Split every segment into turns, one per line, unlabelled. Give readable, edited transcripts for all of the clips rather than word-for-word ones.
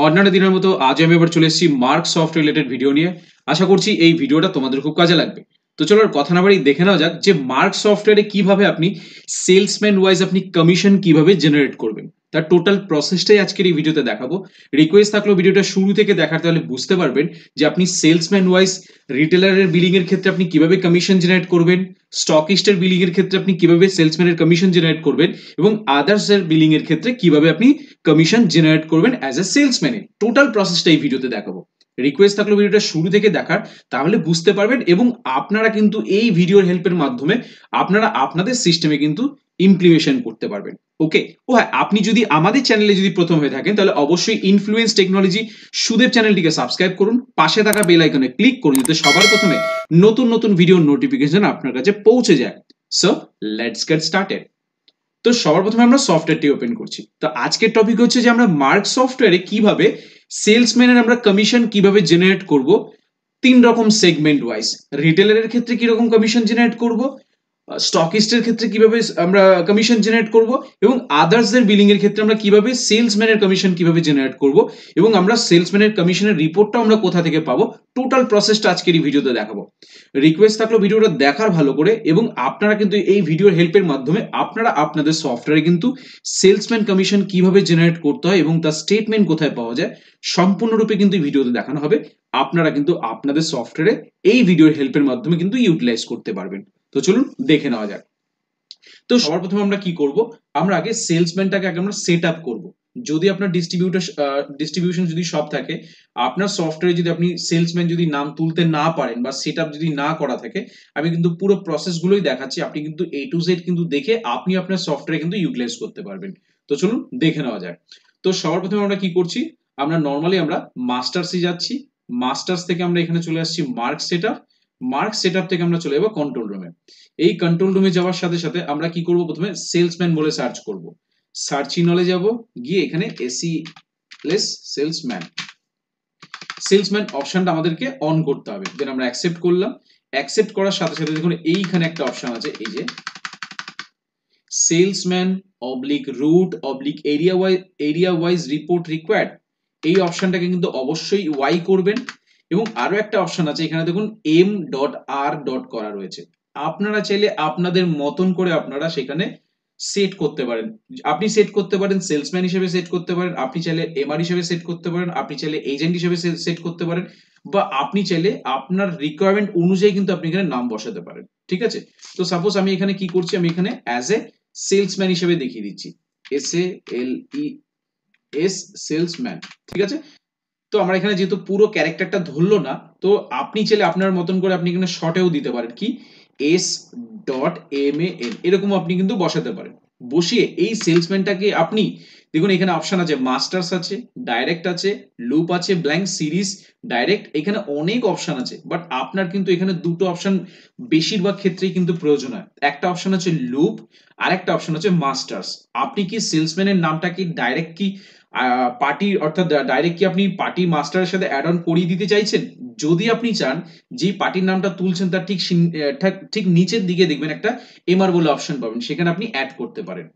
অন্যান্য দিনের মতো আজ আমি আবার চলে এসেছি মার্ক সফট রিলেটেড ভিডিও নিয়ে। আশা করছি এই ভিডিওটা তোমাদের খুব কাজে লাগবে। তো চলো আর কথা না বাড়িয়ে দেখে নেওয়া যাক যে মার্ক সফটওয়্যারে কিভাবে আপনি সেলসম্যান ওয়াইজ আপনি কমিশন কিভাবে জেনারেট করবেন, তার টোটাল প্রসেসটাই আজকের এই ভিডিওতে দেখাবো। রিকোয়েস্ট থাকলো ভিডিওটা শুরু থেকে দেখার, তাহলে বুঝতে পারবেন যে আপনি সেলসম্যান ওয়াইজ রিটেলারের বিলিং এর ক্ষেত্রে আপনি কিভাবে কমিশন জেনারেট করবেন, স্টকিস্টের বিলিং এর ক্ষেত্রে আপনি কিভাবে সেলসম্যানের কমিশন জেনারেট করবেন এবং আদার্স এর বিলিং এর ক্ষেত্রে কিভাবে আপনি কমিশন জেনারেট করবেন অ্যাজ এ সেলসম্যানের টোটাল প্রসেসটা এই ভিডিওতে দেখাবো। রিকোয়েস্ট থাকলো ভিডিওটা শুরু থেকে দেখার, তাহলে বুঝতে পারবেন এবং আপনারা কিন্তু এই ভিডিওর হেল্পের মাধ্যমে আপনারা আপনাদের সিস্টেমে কিন্তু ইমপ্লিমেশন করতে পারবেন। ওকে, ও হ্যাঁ, আপনি যদি আমাদের চ্যানেলে যদি প্রথম হয়ে থাকেন তাহলে অবশ্যই ইনফ্লুয়েন্স টেকনোলজি সুদেব চ্যানেলটিকে সাবস্ক্রাইব করুন, পাশে থাকা বেল আইকনে ক্লিক করুন যাতে সবার প্রথমে নতুন নতুন ভিডিওর নোটিফিকেশন আপনার কাছে পৌঁছে যায়। So let's get started. তো সবার প্রথমে আমরা সফটওয়্যারটি ওপেন করছি। তো আজকের টপিক হচ্ছে যে আমরা মার্ক সফটওয়্যারে কিভাবে সেলসম্যানের আমরা কমিশন কিভাবে জেনারেট করব তিন রকম সেগমেন্ট ওয়াইজ। রিটেলারের ক্ষেত্রে কিরকম কমিশন জেনারেট করব, স্টকিস্টের ক্ষেত্রে কিভাবে আমরা কমিশন জেনারেট করব এবং আদার্সদের বিলিং এর ক্ষেত্রে আমরা কিভাবে সেলসম্যানের কমিশন কিভাবে জেনারেট করব এবং আমরা সেলসম্যানের কমিশনের রিপোর্টটা আমরা কোথা থেকে পাবো, টোটাল প্রসেসটা আজকের এই ভিডিওতে দেখাবো। রিকোয়েস্ট থাকলো ভিডিওটা দেখার ভালো করে, এবং আপনারা কিন্তু এই ভিডিওর হেল্পের মাধ্যমে আপনারা আপনাদের সফটওয়্যারে কিন্তু সেলসম্যান কমিশন কিভাবে জেনারেট করতে হয় এবং তার স্টেটমেন্ট কোথায় পাওয়া যায় সম্পূর্ণরূপে কিন্তু ভিডিওতে দেখানো হবে। আপনারা কিন্তু আপনাদের সফটওয়্যারে এই ভিডিওর হেল্পের মাধ্যমে কিন্তু ইউটিলাইজ করতে পারবেন। তো চলুন দেখে নেওয়া যাক। তো সবার প্রথমে আমরা কি করব, আমরা আগে সেলসম্যানটাকে আগে আমরা সেট আপ করবো। যদি আপনার ডিস্ট্রিবিউশন যদি সব থাকে, আপনার সফটওয়্যারে যদি আপনি সেলসম্যান যদি নাম তুলতে না পারেন বা সেট আপ যদি না করা থাকে, আমি কিন্তু পুরো প্রসেস গুলোই দেখাচ্ছি। আপনি কিন্তু A to Z কিন্তু দেখে আপনি আপনার সফটওয়্যারে কিন্তু ইউটিলাইজ করতে পারবেন। তো চলুন দেখে নেওয়া যাক। তো সবার প্রথমে আমরা কি করছি, আমরা নর্মালি আমরা মাস্টার্সে যাচ্ছি। মাস্টার্স থেকে আমরা এখানে চলে আসছি mark set up. Mark set up থেকে আমরা চলে যাবো কন্ট্রোল রুমে। এই কন্ট্রোল রুমে যাওয়ার সাথে সাথে আমরা কি করব, প্রথমে সেলসম্যান বলে সার্চ করব। সার্চ ইনলে যাব, গিয়ে এখানে এসিএস সেলসম্যান, সেলসম্যান অপশনটা আমাদেরকে অন করতে হবে। দেন আমরা অ্যাকসেপ্ট করলাম। অ্যাকসেপ্ট করার সাথে সাথে দেখুন এইখানে একটা অপশন আছে, এই যে salesman oblique route oblique area wise report required, এই অপশনটাকে কিন্তু অবশ্যই ওয়াই করবেন। এবং আরো একটা অপশন আছে এখানে দেখুন m.r করা রয়েছে। আপনারা চাইলে আপনাদের মতন করে আপনারা সেখানে সেট করতে পারেন। আপনি সেট করতে পারেন সেলসম্যান হিসেবে সেট করতে পারেন, আপনি চাইলে এমআর হিসেবে সেট করতে পারেন, আপনি চাইলে এজেন্ট হিসেবে সেট করতে পারেন, বা আপনি চাইলে আপনার রিকোয়ারমেন্ট অনুযায়ী কিন্তু আপনি এখানে নাম বসাতে পারেন। ঠিক আছে, তো সাপোজ আমি এখানে কি করছি, আমি এখানে অ্যাজ এ সেলসম্যান হিসেবে দেখিয়ে দিচ্ছি, SALES সেলসম্যান। ঠিক আছে, তো আমরা এখানে যেহেতু পুরো ক্যারেক্টারটা ধরলো না, তো আপনি চাইলে আপনার মতন করে আপনি এখানে শর্টেও দিতে পারেন, কি S.MAN, এরকম আপনি কিন্তু বসাতে পারেন। বসিয়ে এই সেলসম্যানটাকে আপনি দেখুন এখানে অপশন আছে, মাস্টার্স আছে, ডাইরেক্ট আছে, লুপ আছে, ব্ল্যাঙ্ক, সিরিজ, ডাইরেক্ট, এখানে অনেক অপশন আছে। বাট আপনার কিন্তু এখানে দুটো অপশন বেশিরভাগ ক্ষেত্রেই কিন্তু প্রয়োজন হয়। একটা অপশন আছে লুপ, আর একটা অপশন আছে মাস্টার্স। আপনি কি সেলসম্যানের নামটা কি ডাইরেক্ট কি পার্টি, অর্থাৎ ডাইরেক্ট কি আপনি পার্টি মাস্টারের সাথে অ্যাড অন করিয়ে দিতে চাইছেন? যদি আপনি চান যে পার্টির নামটা তুলছেন তার ঠিক নিচের দিকে দেখবেন একটা এমআর বলে অপশন পাবেন, সেখানে আপনি অ্যাড করতে পারেন।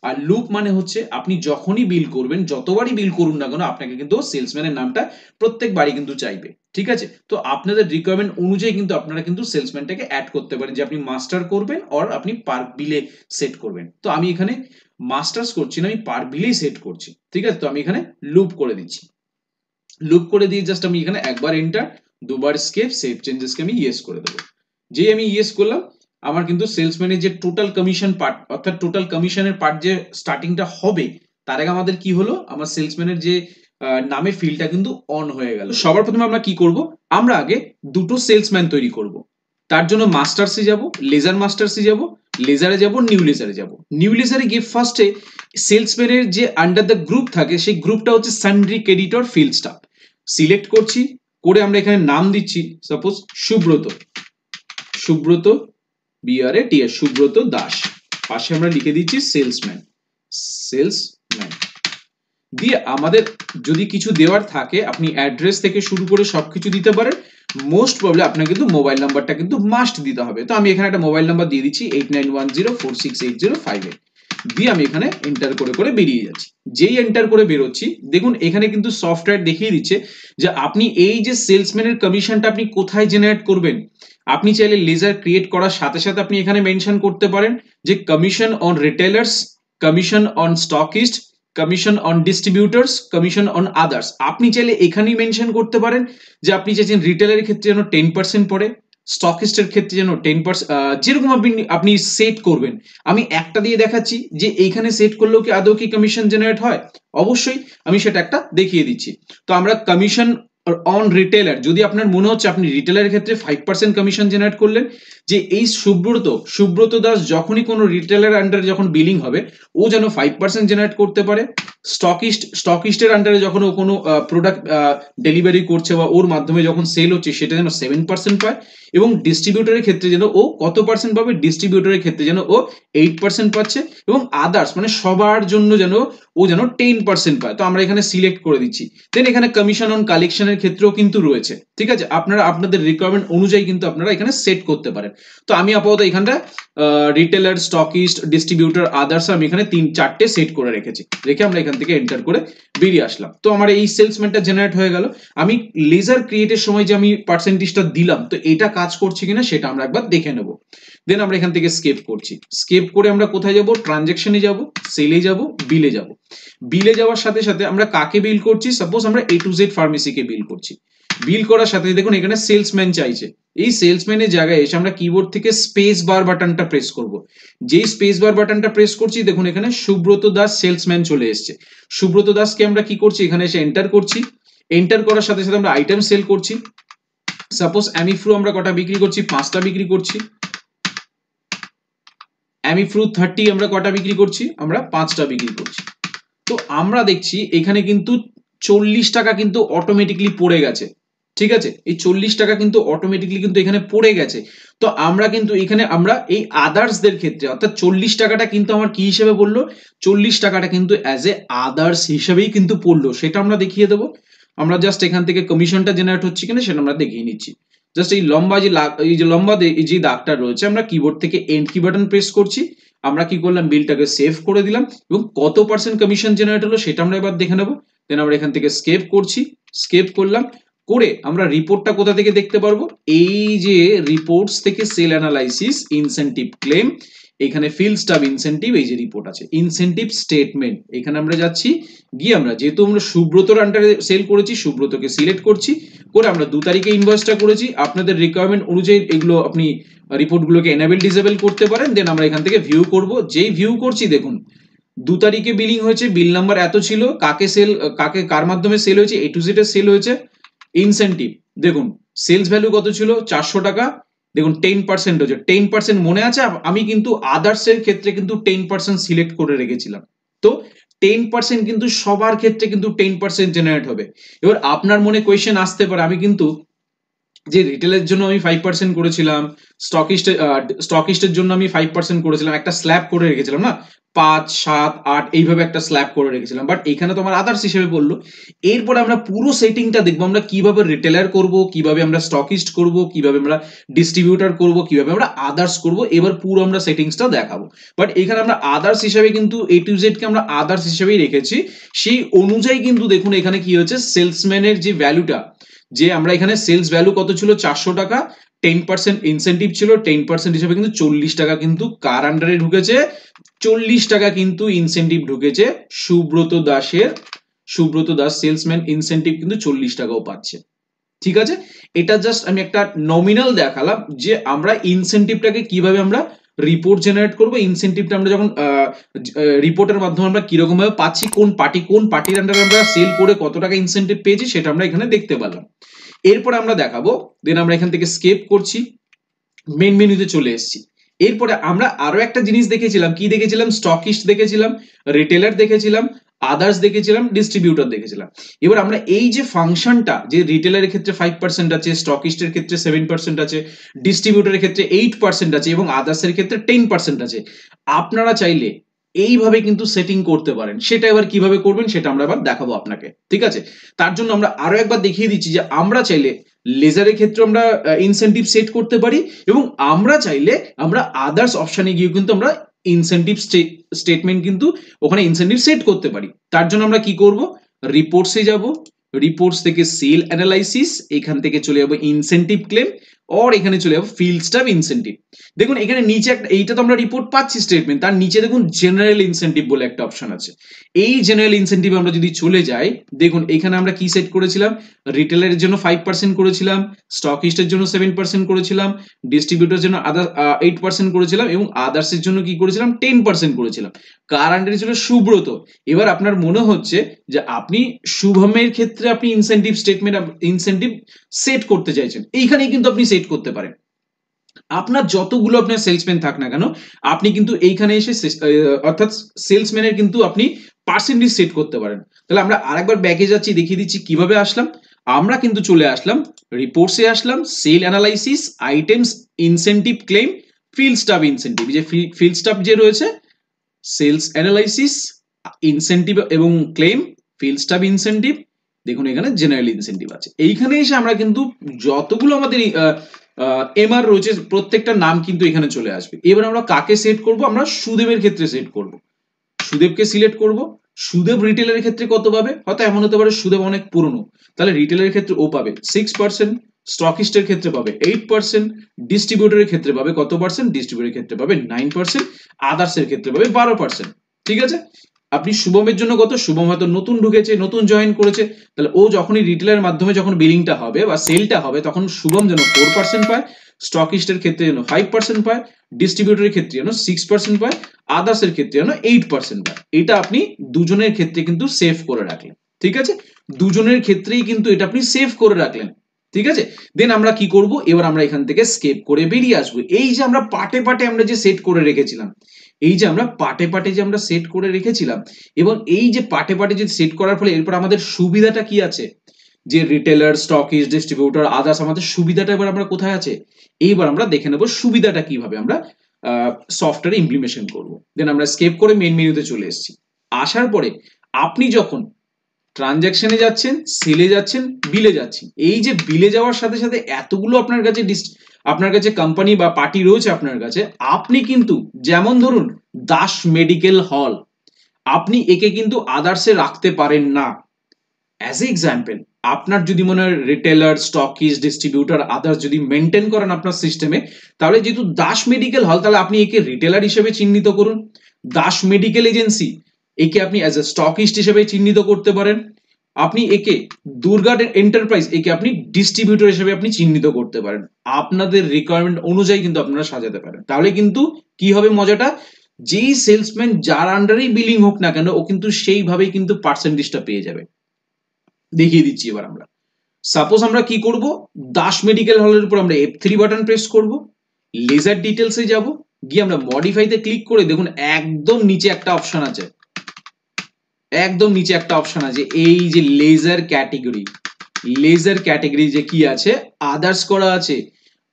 আর লুপ মানে হচ্ছে আপনি যখনই বিল করবেন, যতবারই বিল করুন না কেন, আপনাকে কিন্তু সেলসম্যানের নামটা প্রত্যেকবারই কিন্তু চাইবে। ঠিক আছে, তো আপনাদের রিকোয়ারমেন্ট অনুযায়ী কিন্তু আপনারা কিন্তু সেলসম্যানটাকে অ্যাড করতে পারেন, যে আপনি মাস্টার করবেন অর আপনি পার বিলে সেট করবেন। তো আমি এখানে মাস্টার্স করছি না, আমি পার বিলেই সেট করছি। ঠিক আছে, তো আমি এখানে লুপ করে দিচ্ছি। লুপ করে দিয়ে জাস্ট আমি এখানে একবার এন্টার, দুবার স্কেপ, সেভ চেঞ্জেসকে আমি ইয়েস করে দেবো। যেই আমি ইয়েস করলাম, আমার কিন্তু সেলসম্যানের যে টোটাল কমিশন পার্ট, অর্থাৎ টোটাল কমিশনের পার্ট যে স্টার্টিংটা হবে, তার আগে আমাদের কি হলো, আমার সেলসম্যানের যে নামের ফিল্ডটা কিন্তু অন হয়ে গেল। সবার প্রথমে আমরা কি করব, আমরা আগে দুটো সেলসম্যান তৈরি করব। তার জন্য মাস্টার্সে যাব, লেজার মাস্টার্সে যাব, লেজারে যাব, নিউ লেজারে যাব। নিউ লেজারে গিয়ে ফার্স্টে সেলসম্যানের যে আন্ডার দ্য গ্রুপ থাকে, সেই গ্রুপটা হচ্ছে সানড্রি ক্রেডিটর ফিল্ড স্টাফ। সিলেক্ট করছি, করে আমরা এখানে নাম দিচ্ছি সাপোজ সুব্রত, সুব্রত BRATS, সুব্রত দাস। পাশে আমরা লিখে দিচ্ছি সেলসম্যান, সেলসম্যান দিয়ে আমাদের যদি কিছু দেওয়ার থাকে, আপনি অ্যাড্রেস থেকে শুরু করে সবকিছু দিতে পারেন। মোস্ট প্রবলি আপনার কিন্তু মোবাইল নাম্বারটা কিন্তু মাস্ট দিতে হবে। তো আমি এখানে একটা মোবাইল নাম্বার দিয়ে দিচ্ছি 8910468058। দিয়ে আমি এখানে এন্টার করে করে বেরিয়ে যাচ্ছি। যেই এন্টার করে বেরোচ্ছি দেখুন এখানে কিন্তু সফটওয়্যার দেখিয়ে দিচ্ছে যে আপনি এই যে সেলসম্যানের কমিশনটা আপনি কোথায় জেনারেট করবেন। আপনি চাইলে লেজার ক্রিয়েট করার সাথে সাথে আপনি এখানে মেনশন করতে পারেন যে commission on retailers, commission on stockist, commission on distributors, commission on others. আপনি চাইলে এখানেই মেনশন করতে পারেন যে আপনি চাইছেন রিটেলারের ক্ষেত্রে যেন 10% পড়ে, স্টকিস্টের ক্ষেত্রে যেন 10%, যেরকম আপনি সেট করবেন। আমি একটা দিয়ে দেখাচ্ছি যে এইখানে সেট করলেও কি আদৌ কি কমিশন জেনারেট হয়, অবশ্যই আমি সেটা একটা দেখিয়ে দিচ্ছি। তো আমরা কমিশন অন রিটেলার, যদি আপনার মনে হচ্ছে আপনি রিটেলারের ক্ষেত্রে 5% কমিশন জেনারেট করলেন, যে এই সুব্রত দাস যখনই কোনো রিটেলার আন্ডারে যখন বিলিং হবে ও যেন 5% জেনারেট করতে পারে, স্টকিস্টের আন্ডারে যখন ও কোনো প্রোডাক্ট ডেলিভারি করছে বা ওর মাধ্যমে যখন সেল হচ্ছে সেটা যেন 7% পায়, এবং ডিস্ট্রিবিউটরের ক্ষেত্রে যেন ও কত পার্সেন্ট পাবে, ডিস্ট্রিবিউটরের ক্ষেত্রে যেন ও 8% পাচ্ছে, এবং আদার্স মানে সবার জন্য যেন ও যেন 10% পায়। তো আমরা এখানে সিলেক্ট করে দিচ্ছি। দেন এখানে কমিশন অন কালেকশনের ক্ষেত্রেও কিন্তু রয়েছে, ঠিক আছে, আপনারা আপনাদের রিকোয়ারমেন্ট অনুযায়ী কিন্তু আপনারা এখানে সেট করতে পারেন। তো আমি আপাতত এখানটা রিটেলার, স্টকিস্ট, ডিস্ট্রিবিউটর, আদার্স আমি এখানে 3-4টে সেট করে রেখেছি, রেখে আমরা এখান থেকে এন্টার করে বেরিয়ে আসলাম। তো আমার এই সেলসম্যানটা জেনারেট হয়ে গেল। আমি লেজার ক্রিয়েটের সময় যে আমি পার্সেন্টেজটা দিলাম তো এটা কাজ করছে কিনা সেটা আমরা একবার দেখে নেব। দেন আমরা এখান থেকে স্কেপ করছি, স্কেপ করে আমরা কোথায় যাব, ট্রানজেকশনে যাব, সেলে যাব, বিলে যাব। বিলে যাওয়ার সাথে সাথে আমরা কাকে বিল করছি, সাপোজ আমরা A to Z ফার্মেসিকে বিল করছি। বিল করার সাথে দেখুন এখানে সেলসম্যান চাইছে, এই সেলসম্যানের জায়গায় এসে আমরা কিবোর্ড থেকে স্পেস বার বাটনটা প্রেস করব। যেই স্পেস বার বাটনটা প্রেস করছি দেখুন এখানে সুব্রত দাস সেলসম্যান চলে এসেছে। সুব্রত দাসকে আমরা কি করছি, এখানে এসে এন্টার করছি। এন্টার করার সাথে সাথে আমরা আইটেম সেল করছি। সাপোজ অ্যামিফ্রু আমরা কটা বিক্রি করছি, 5টা বিক্রি করছি। অ্যামিফ্রু 30 আমরা কটা বিক্রি করছি, আমরা 5টা বিক্রি করছি। তো আমরা দেখছি এখানে কিন্তু 40 টাকা কিন্তু অটোমেটিকলি পড়ে গেছে, ঠিক আছে, এই 40 টাকা কিন্তু অটোমেটিকলি কিন্তু এখানে পড়ে গেছে। তো আমরা কিন্তু এখানে আমরা এই আদার্সদের ক্ষেত্রে অর্থাৎ 40 টাকাটা কিন্তু আমার কি হিসেবে পড়লো, 40 টাকাটা কিন্তু অ্যাজ এ আদার্স হিসেবেই কিন্তু পড়লো, সেটা আমরা দেখিয়ে দেবো। আমরা জাস্ট এখান থেকে কমিশনটা জেনারেট হচ্ছে কিনা সেটা আমরা দেখিয়ে নিচ্ছি। জাস্ট এই লম্বা যে এই যে দাগটা রয়েছে আমরা কিবোর্ড থেকে এন্ড কি বাটন প্রেস করছি। আমরা কি করলাম, বিলটাকে সেভ করে দিলাম এবং কত পার্সেন্ট কমিশন জেনারেট হলো সেটা আমরা এবার দেখে নেবো। দেন আমরা এখান থেকে স্কেপ করছি, স্কেপ করলাম করে আমরা রিপোর্টটা কোথা থেকে দেখতে পারবো, এই যে রিপোর্টস থেকে সেল অ্যানালাইসিস, ইনসেনটিভ ক্লেম, এখানে ফিল স্টাফ ইনসেনটিভ, এই যে রিপোর্ট আছে ইনসেনটিভ স্টেটমেন্ট, এখানে আমরা যাচ্ছি। গিয়ে আমরা যেহেতু আমরা সুব্রতর আন্ডারে সেল করেছি সুব্রতকে সিলেক্ট করছি, করে আমরা 2 তারিখে ইনভয়েসটা করেছি। আপনাদের রিকোয়ারমেন্ট অনুযায়ী এগুলো আপনি রিপোর্টগুলোকে এনেবল ডিসেবল করতে পারেন। দেন আমরা এখান থেকে ভিউ করব, যেই ভিউ করছি দেখুন 2 তারিখে বিলিং হয়েছে, বিল নাম্বার এত ছিল, কার মাধ্যমে সেল হয়েছে, A to Z এর সেল হয়েছে। ইনসেনটিভ দেখুন সেলস ভ্যালু কত ছিল, 400 টাকা, দেখুন 10% হচ্ছে, 10% মনে আছে, আমি কিন্তু আদার্স এর ক্ষেত্রে কিন্তু 10% সিলেক্ট করে রেখেছিলাম। তো 10% কিন্তু সবার ক্ষেত্রে কিন্তু 10% জেনারেট হবে। এবার আপনার মনে কোয়েশ্চেন আসতে পারে, আমি কিন্তু যে রিটেলের জন্য আমি 5% করেছিলাম, স্টকিস্টের জন্য আমি 5% করেছিলাম, একটা স্ল্যাব করে রেখেছিলাম না, 5, 7, 8 এইভাবে একটা স্ল্যাব করে রেখেছিলাম, বাট এখানে তো আমার আদার্স হিসেবে বললো। এরপরে আমরা পুরো সেটিংটা দেখবো, আমরা কিভাবে রিটেলার করব, কিভাবে আমরা স্টকিস্ট করব, কিভাবে আমরা ডিস্ট্রিবিউটর করব, কিভাবে আমরা আদার্স করব, এবার পুরো আমরা সেটিংসটা দেখাবো। বাট এখানে আমরা আদার্স হিসেবে কিন্তু A to Z কে আমরা আদার্স হিসেবেই রেখেছি। সেই অনুযায়ী কিন্তু দেখুন এখানে কি হচ্ছে, সেলসম্যানের যে ভ্যালুটা, যে আমরা এখানে সেলস ভ্যালু কত ছিল, 400 টাকা, 10% ইনসেনটিভ ছিল, 10% হিসেবে কিন্তু 40 টাকা কিন্তু কার আন্ডারে ঢুকেছে, 40 টাকা কিন্তু ইনসেনটিভ ঢুকেছে সুব্রত দাস সেলসম্যান ইনসেনটিভ কিন্তু 40 টাকাও পাচ্ছে, ঠিক আছে। এটা জাস্ট আমি একটা নমিনাল দেখালাম যে আমরা ইনসেনটিভটাকে কিভাবে আমরা রিপোর্ট জেনারেট করব, ইনসেনটিভটা আমরা যখন রিপোর্টের মাধ্যমে আমরা কিরকম ভাবে পাচ্ছি, কোন পার্টির আন্ডারে আমরা সেল করে কত টাকা ইনসেনটিভ পেয়েছি সেটা আমরা এখানে দেখতে পেলাম। এরপরে আমরা দেখাবো, দেন আমরা এখান থেকে স্কেপ করছি, মেন মেনুতে চলে এসেছি। এরপরে আমরা আরো একটা জিনিস দেখেছিলাম, কি দেখেছিলাম, স্টকিস্ট দেখেছিলাম, রিটেলার দেখেছিলাম, আদার্স দেখেছিলাম, ডিস্ট্রিবিউটর দেখেছিলাম। এবার আমরা এই যে ফাংশনটা, যে রিটেলারের ক্ষেত্রে 5% আছে, স্টকিস্টের ক্ষেত্রে 7% আছে, ডিস্ট্রিবিউটরের ক্ষেত্রে 8% আছে এবং আদার্সের ক্ষেত্রে 10% আছে, আপনারা চাইলে এইভাবে কিন্তু সেটিং করতে পারেন। সেটা এবার কিভাবে করবেন সেটা আমরা এবার দেখাবো আপনাকে, ঠিক আছে। তার জন্য আমরা আরো একবার দেখিয়ে দিচ্ছি যে আমরা চাইলে লেজারের ক্ষেত্রে আমরা ইনসেনটিভ সেট করতে পারি এবং আমরা চাইলে আমরা আদার্স অপশনে গিয়ে কিন্তু আমরা ইনসেনটিভ স্টেটমেন্ট কিন্তু ওখানে ইনসেনটিভ সেট করতে পারি। তার জন্য আমরা কি করব, রিপোর্টসে যাব, রিপোর্টস থেকে সেল অ্যানালাইসিস, এখান থেকে চলে যাবো ইনসেনটিভ ক্লেম, আর এখানে চলে যাবো ফিল্ড স্টাফ ইনসেনটিভ। দেখুন এখানে নিচে একটা, এইটা তো আমরা রিপোর্ট পাচ্ছি স্টেটমেন্ট, তার নিচে দেখুন জেনারেল ইনসেনটিভ বলে একটা অপশন আছে। এই জেনারেল ইনসেনটিভ আমরা যদি চলে যাই, দেখুন এখানে আমরা কি সেট করেছিলাম, রিটেলের জন্য 5% করেছিলাম, স্টকিস্টের জন্য 7% করেছিলাম, ডিস্ট্রিবিউটরের জন্য 8% করেছিলাম, এবং আদার্সের জন্য কি করেছিলাম 10% করেছিলাম। কার আন্ডারে ছিল, সুব্রত। এবার আপনার মনে হচ্ছে যে আপনি শুভমের ক্ষেত্রে আপনি ইনসেনটিভ স্টেটমেন্ট, ইনসেনটিভ সেট করতে চাইছেন, এইখানেই কিন্তু আপনি সেট করতে পারেন। আপনার যতগুলো আপনার সেলসম্যান থাক না কেন, আপনি কিন্তু এইখানে এসে অর্থাৎ সেলসম্যানের কিন্তু আপনি পার্সেন্টেজ সেট করতে পারেন। তাহলে আমরা আরেকবার ব্যাকে যাচ্ছি, দেখিয়ে দিচ্ছি কিভাবে আসলাম। আমরা কিন্তু চলে আসলাম, রিপোর্টসে আসলাম, sale analysis, items, incentive claim, field staff incentive. যে ফিল্ড স্টাফ যে রয়েছে, সেলস অ্যানালাইসিস, ইনসেনটিভ এবং ক্লেম, ফিল্ড স্টাফ ইনসেনটিভ, দেখুন এখানে জেনারেল ইনসেনটিভ আছে। এইখানে এসে আমরা কিন্তু যতগুলো আমাদের এমআর রয়েছে প্রত্যেকটা নাম কিন্তু এখানে চলে আসবে। এবার আমরা কাকে সেট করব, আমরা সুদেবের ক্ষেত্রে সেট করব, সুদেবকে সিলেক্ট করব। সুদেব রিটেলের ক্ষেত্রে কত পাবে, হয়তো এমন হতে পারে সুদেব অনেক পুরনো, তাহলে রিটেলের ক্ষেত্রে ও পাবে 6%, স্টকিস্টের ক্ষেত্রে পাবে 8%, ডিস্ট্রিবিউটরের ক্ষেত্রে পাবে কত পার্সেন্ট, ডিস্ট্রিবিউটরের ক্ষেত্রে পাবে 9%, আদার্সের ক্ষেত্রে পাবে 12%। ঠিক আছে, আপনি শুভমের জন্য কত, শুভম হয়তো নতুন ঢুকেছে, নতুন জয়েন করেছে, তাহলে ও যখনই রিটেলের মাধ্যমে যখন বিলিংটা হবে বা সেলটা হবে, তখন শুভম যেন 4% পায়, স্টকিস্টের ক্ষেত্রে যেন 5% পায়, ডিস্ট্রিবিউটরের ক্ষেত্রে যেন 6% পায়, আদার্সের ক্ষেত্রে যেন 8% পায়। এটা আপনি দুজনের ক্ষেত্রে কিন্তু সেভ করে রাখলেন। ঠিক আছে, দুজনের ক্ষেত্রেই কিন্তু এটা আপনি সেভ করে রাখলেন। ঠিক আছে, দেন আমরা কি করব, এবার আমরা এখান থেকে স্কেপ করে বেরিয়ে আসবো। এই যে আমরা পার্টে পার্টে আমরা যে সেট করে রেখেছিলাম, এই যে আমরা পার্টে পার্টে যে আমরা সেট করে রেখেছিলাম, এবং এই যে পার্টে পার্টে যে সেট করার ফলে এরপর আমাদের সুবিধাটা কি আছে, যে রিটেলার, স্টকিস্ট, ডিস্ট্রিবিউটর, আদার্স, আমাদের সুবিধাটা এবার আমরা কোথায় আছে, এইবার আমরা দেখে নেব সুবিধাটা কিভাবে আমরা সফটওয়্যারে ইমপ্লিমেশন করব। দেন আমরা স্কেপ করে মেইন মেনুতে চলে এসেছি। আসার পরে আপনি যখন ট্রানজাকশনে যাচ্ছেন, সেলে যাচ্ছেন, বিলে যাচ্ছেন, এই যে বিলে যাওয়ার সাথে সাথে এতগুলো আপনার কাছে কোম্পানি বা পার্টি রয়েছে আপনার কাছে, আপনি কিন্তু যেমন ধরুন দাস মেডিকেল হল, আপনি একে কিন্তু আদার্সে রাখতে পারেন না। অ্যাজ এ এক্সাম্পল, আপনার যদি মনে হয় রিটেলার, স্টকিস্ট, ডিস্ট্রিবিউটর, আদার্স যদি মেনটেন করেন আপনার সিস্টেমে, তাহলে যেহেতু দাস মেডিকেল হল, তাহলে আপনি একে রিটেলার হিসেবে চিহ্নিত করুন। দাস মেডিকেল এজেন্সি, একে আপনি অ্যাজ এ স্টকিস্ট হিসেবে চিহ্নিত করতে পারেন। আপনি একে দুর্গা এন্টারপ্রাইজ, একে আপনি ডিস্ট্রিবিউটর হিসেবে আপনি চিহ্নিত করতে পারেন। আপনাদের রিকোয়ারমেন্ট অনুযায়ী কিন্তু আপনারা সাজাতে পারেন। তাহলে কিন্তু কি হবে মজাটা, যেই সেলসম্যান যার আন্ডারেই বিলিং হোক না কেন, ও কিন্তু সেইভাবেই কিন্তু পার্সেন্টেজটা পেয়ে যাবে। দেখিয়ে দিচ্ছি এবার আমরা। সাপোজ আমরা কি করব, দাস মেডিকেল হলের উপর আমরা F3 বাটন প্রেস করব, লেজার ডিটেলসে যাব, গিয়ে আমরা মডিফাইতে ক্লিক করে দেখুন একদম নিচে একটা অপশন আছে, একদম নিচে একটা অপশন আছে, এই যে লেজার ক্যাটেগরি, লেজার ক্যাটেগরি যে কি আছে, আদার্স করা আছে।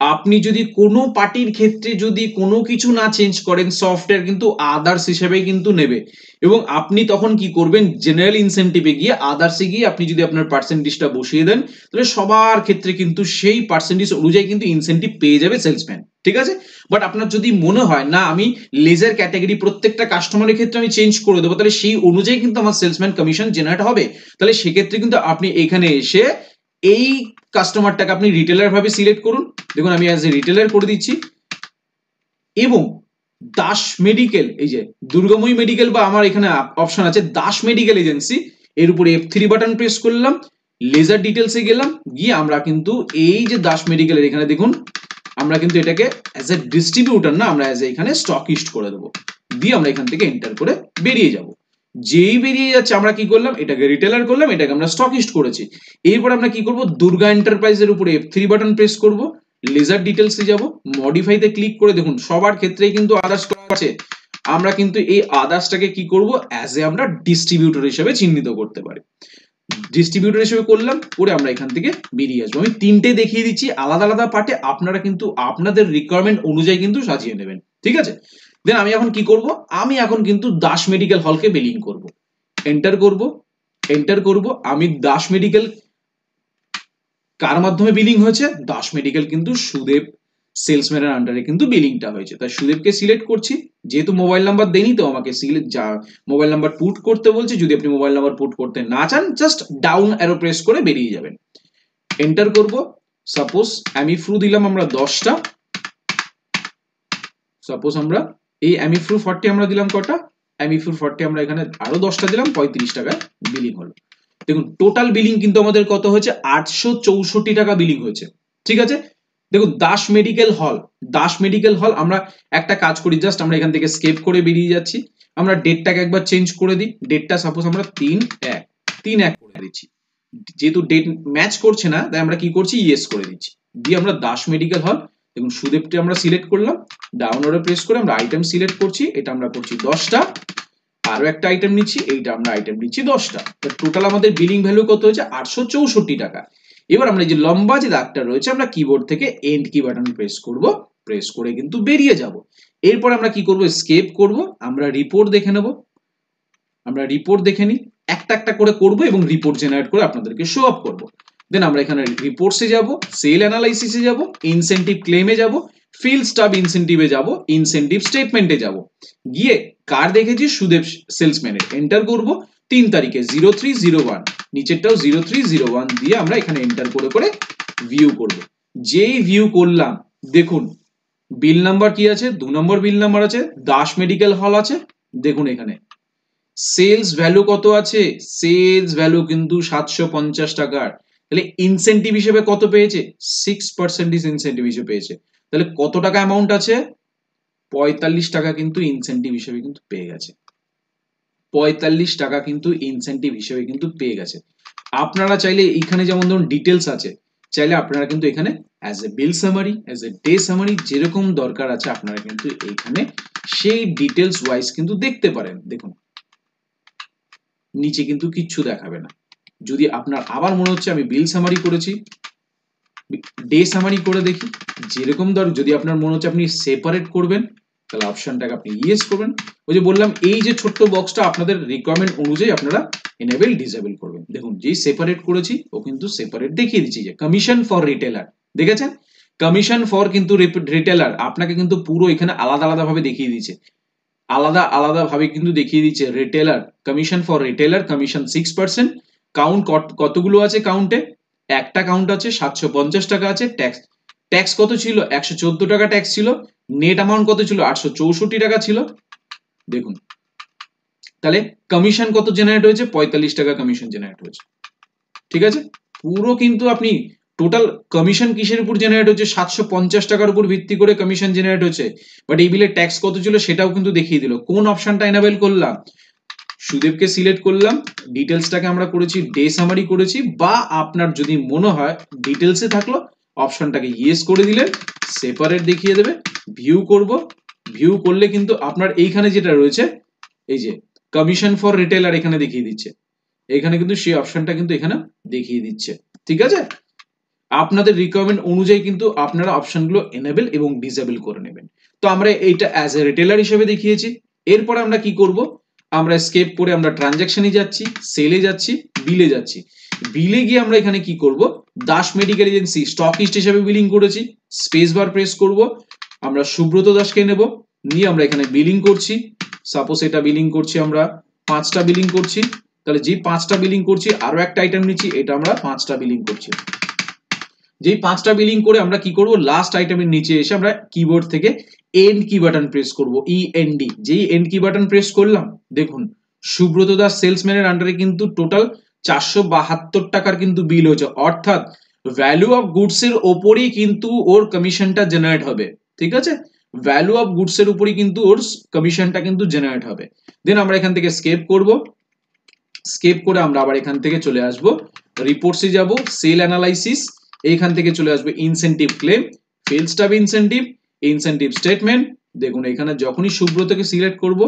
আপনি যদি কোনো পার্টির ক্ষেত্রে যদি কোনো কিছু না চেঞ্জ করেন, সফটওয়্যার কিন্তু আদার্স হিসেবে কিন্তু নেবে, এবং আপনি তখন কি করবেন, জেনারেল ইনসেনটিভে গিয়ে আদার্সে গিয়ে আপনি যদি আপনার পার্সেন্টেজটা বসিয়ে দেন, তাহলে সবার ক্ষেত্রে কিন্তু সেই পার্সেন্টেজ অনুযায়ী কিন্তু ইনসেনটিভ পেয়ে যাবে সেলসম্যান। ঠিক আছে, বাট আপনার যদি মনে হয় না আমি লেজার ক্যাটাগরি প্রত্যেকটা কাস্টমারের ক্ষেত্রে আমি চেঞ্জ করে দেবো, তাহলে সেই অনুযায়ী কিন্তু আমার সেলসম্যান কমিশন জেনারেট হবে। তাহলে সেক্ষেত্রে কিন্তু আপনি এখানে এসে এই কাস্টমারটাকে আপনি রিটেলার ভাবে সিলেক্ট করুন। দেখুন আমি অ্যাজ এ রিটেলার করে দিচ্ছি, এবং দাস মেডিকেল, এই যে দুর্গাময়ী মেডিকেল, বা আমার এখানে অপশন আছে দাস মেডিকেল এজেন্সি, এর উপরে F3 বাটন প্রেস করলাম, লেজার ডিটেলসে গেলাম, গিয়ে আমরা কিন্তু এই যে দাস মেডিকেলের এখানে দেখুন, আমরা কিন্তু এটাকে অ্যাজ এ ডিস্ট্রিবিউটর না, আমরা অ্যাজ এ এখানে স্টকিস্ট করে দেবো, দিয়ে আমরা এখান থেকে এন্টার করে বেরিয়ে যাব। যেই বেরিয়ে যাচ্ছে আমরা কি করলাম, এটাকে রিটেলার করলাম, এটাকে আমরা স্টকিস্ট করেছি। এরপর আমরা কি করব, দুর্গা এন্টারপ্রাইজের উপরে F3 বাটন প্রেস করব, লেজার ডিটেলসে যাব, মডিফাইতে ক্লিক করে দেখুন সবার ক্ষেত্রেই কিন্তু আদার্স করা আছে। আমরা কিন্তু এই আদার্সটাকে কি করব, অ্যাজ এ আমরা ডিস্ট্রিবিউটর হিসেবে চিহ্নিত করতে পারি। ডিস্ট্রিবিউটর হিসেবে করলাম, করে আমরা এখান থেকে বেরিয়ে আসবো। আমি তিনটে দেখিয়ে দিচ্ছি আলাদা আলাদা পার্টে, আপনারা কিন্তু আপনাদের রিকোয়ারমেন্ট অনুযায়ী কিন্তু সাজিয়ে নেবেন। ঠিক আছে, দেন আমি এখন কি করব, আমি এখন কিন্তু দাস মেডিকেল হলকে বিলিং করব। এন্টার করব, এন্টার করব, আমি দাস মেডিকেল কার মাধ্যমে বিলিং হয়েছে, দাস মেডিকেল কিন্তু সুদেব সেলসম্যানের আন্ডারে কিন্তু বিলিংটা হয়েছে। তাই সুদেবকে সিলেক্ট করছি, যেহেতু মোবাইল নাম্বার দেয়নি তো আমাকে মোবাইল নাম্বার পুট করতে বলছে। যদি আপনি মোবাইল নাম্বার পুট করতে না চান, জাস্ট ডাউন অ্যারো প্রেস করে বেরিয়ে যাবেন। এন্টার করব। সাপোজ অ্যামিফ্রু দিলাম আমরা 10টা। সাপোজ আমরা এই অ্যামিফ্রু 40 আমরা দিলাম কটা, অ্যামিফ্রু 40 আমরা এখানে আরো 10টা দিলাম, 35 টাকায় বিলিং হলো। দেখুন টোটাল বিলিং কিন্তু আমাদের কত হয়েছে, 864 টাকা বিলিং হয়েছে। ঠিক আছে, দেখুন Das medical hall, Das medical hall আমরা একটা কাজ করি, জাস্ট আমরা এখান থেকে স্কেপ করে বেরিয়ে যাচ্ছি। আমরা ডেটটাকে একবার চেঞ্জ করে দিই। ডেটটা সাপোজ আমরা 3/1 করে দিচ্ছি। যেহেতু ডেট ম্যাচ করছে না, তাই আমরা কি করছি, ইয়েস করে দিচ্ছি। দিয়ে আমরা দাস মেডিকেল হল, দেখুন সুদেবটি আমরা সিলেক্ট করলাম, ডাউন অ্যারো প্রেস করে আমরা আইটেম সিলেক্ট করছি। এটা আমরা করছি 10টা। আরো একটা আইটেম নিচ্ছি, এইটা আমরা আইটেম নিচ্ছি 10টা। টোটাল আমাদের বিলিং ভ্যালু কত হয়েছে, 864 টাকা। এবার আমরা এই যে লম্বা যে দাগটা রয়েছে, আমরা কিবোর্ড থেকে এন্ড কি বাটন প্রেস করব, প্রেস করে কিন্তু বেরিয়ে যাব। এরপর আমরা কি করব, স্কেপ করব, আমরা রিপোর্ট দেখে নেব। আমরা রিপোর্ট দেখে নিই, একটা একটা করে করব এবং রিপোর্ট জেনারেট করে আপনাদেরকে শো আপ করব। দেন আমরা এখানে রিপোর্টসে যাব, সেল অ্যানালাইসিসে যাব, ইনসেনটিভ ক্লেমে যাব, ফিল স্টাব ইনসেনটিভে যাব, ইনসেনটিভ স্টেটমেন্টে যাব। গিয়ে কার দেখেছি, সুদেব সেলসম্যানের, এন্টার করব 3 তারিখে 0301, নিচেরটাও 0301 দিয়ে আমরা এখানে এন্টার করে করে ভিউ করব। যেই ভিউ করলাম, দেখুন বিল নাম্বার কি আছে, 2 নম্বর বিল নাম্বার আছে, দাস মেডিকেল হল আছে। দেখুন এখানে সেলস ভ্যালু কত আছে, সেলস ভ্যালু কিন্তু 750 টাকার। তাহলে ইনসেনটিভ হিসেবে কত পেয়েছে, 6% ইনসেনটিভ হিসেবে পেয়েছে। তাহলে কত টাকা অ্যামাউন্ট আছে, 45 টাকা কিন্তু ইনসেনটিভ হিসেবে কিন্তু পেয়ে গেছে। 45 টাকা কিন্তু ইনসেনটিভ হিসেবে কিন্তু পেয়ে গেছে। আপনারা চাইলে এখানে যেমন ধরুন ডিটেলস আছে, চাইলে আপনারা কিন্তু এখানে as a bill summary, as a day summary, যেরকম দরকার আছে আপনারা কিন্তু এইখানে সেই ডিটেলস ওয়াইজ কিন্তু দেখতে পারেন। দেখুন নিচে কিন্তু কিচ্ছু দেখাবে না। যদি আপনার আবার মনে হচ্ছে আমি বিল সামারি করেছি, ডে সামারি করে দেখি, যেরকম যদি আপনার মনে হচ্ছে আপনি সেপারেট করবেন, তাহলে অপশনটাকে আপনি ইয়েস করবেন। ওই যে বললাম, এই যে ছোট্ট বক্সটা আপনাদের রিকোয়ারমেন্ট অনুযায়ী আপনারা এনেবল ডিসেবল করবেন। দেখুন যেই সেপারেট করেছি ও কিন্তু সেপারেট দেখিয়ে দিচ্ছি। যে কমিশন ফর রিটেলার, দেখেছেন কমিশন ফর কিন্তু রিটেলার আপনাকে কিন্তু পুরো এখানে আলাদা আলাদা ভাবে দেখিয়ে দিচ্ছে, আলাদা আলাদা ভাবে কিন্তু দেখিয়ে দিচ্ছে। Retailer commission for retailer commission 6%। Count কতগুলো আছে, কাউন্টে একটা কাউন্ট আছে, 750 টাকা আছে। ট্যাক্স, ট্যাক্স কত ছিল, 114 টাকা ট্যাক্স ছিল। নেট অ্যামাউন্ট কত ছিল, 864 টাকা ছিল। দেখুন তাহলে কমিশন কত জেনারেট হয়েছে, 45 টাকা কমিশন জেনারেট হয়েছে। ঠিক আছে, পুরো কিন্তু আপনি টোটাল কমিশন কিসের উপর জেনারেট হচ্ছে, 750 টাকার উপর ভিত্তি করে কমিশন জেনারেট হচ্ছে। বাট এই বিলে ট্যাক্স কত ছিল সেটাও কিন্তু দেখিয়ে দিল। কোন অপশনটা এনাবেল করলাম, সুদেবকে সিলেক্ট করলাম, ডিটেলসটাকে আমরা করেছি ডে সামারি করেছি, বা আপনার যদি মনে হয় ডিটেলসে থাকলো অপশনটাকে ইয়েস করে দিলেন, সেপারেট দেখিয়ে দেবে। ভিউ করব, ভিউ করলে কিন্তু আপনার এইখানে যেটা রয়েছে, এই যে কমিশন ফর রিটেলার এখানে দেখিয়ে দিচ্ছে, এখানে কিন্তু সেই অপশনটা কিন্তু এখানে দেখিয়ে দিচ্ছে। ঠিক আছে, আপনাদের রিকোয়ারমেন্ট অনুযায়ী কিন্তু আপনারা অপশনগুলো এনেবল এবং ডিসেবল করে নেবেন। তো আমরা এইটা অ্যাজ এ রিটেলার হিসেবে দেখিয়েছি। এরপর আমরা কি করব, আমরা স্কেপ করে আমরা ট্রানজাকশনে যাচ্ছি, সেলে যাচ্ছি, বিলে যাচ্ছি। বিলে গিয়ে আমরা এখানে কি করব, দাস মেডিকেল এজেন্সি স্টকিস্ট হিসেবে বিলিং করেছি, স্পেস বার প্রেস করব, আমরা সুব্রত দাসকে নেব, নিয়ে আমরা এখানে বিলিং করছি। সাপোজ এটা বিলিং করছি, আমরা 5টা বিলিং করছি। তাহলে যে 5টা বিলিং করছি, আরো একটা আইটেম নিচ্ছি, এটা আমরা 5টা বিলিং করছি। যেই 5টা বিলিং করে আমরা কি করব, লাস্ট আইটেমের নিচে এসে আমরা কিবোর্ড থেকে এন্ড কি বাটন প্রেস করব, ইএনডি। যেই এন্ড কি বাটন প্রেস করলাম, দেখুন সুব্রত দাস সেলসম্যানের আন্ডারে কিন্তু টোটাল 472 টাকার কিন্তু বিল হয়েছে। অর্থাৎ ভ্যালু অফ গুডস এর ওপরেই কিন্তু ওর কমিশনটা জেনারেট হবে। ঠিক আছে, ভ্যালু অফ গুডস এর উপরেই কিন্তু ওর কমিশনটা কিন্তু জেনারেট হবে। দেন আমরা এখান থেকে স্কেপ করব, স্কেপ করে আমরা আবার এখান থেকে চলে আসব রিপোর্টসে যাব, সেল অ্যানালাইসিস, এইখান থেকে চলে আসবে incentive claim, fail stub incentive, incentive statement. দেখুন এখানে যখনই সুব্রতকে সিলেক্ট করব,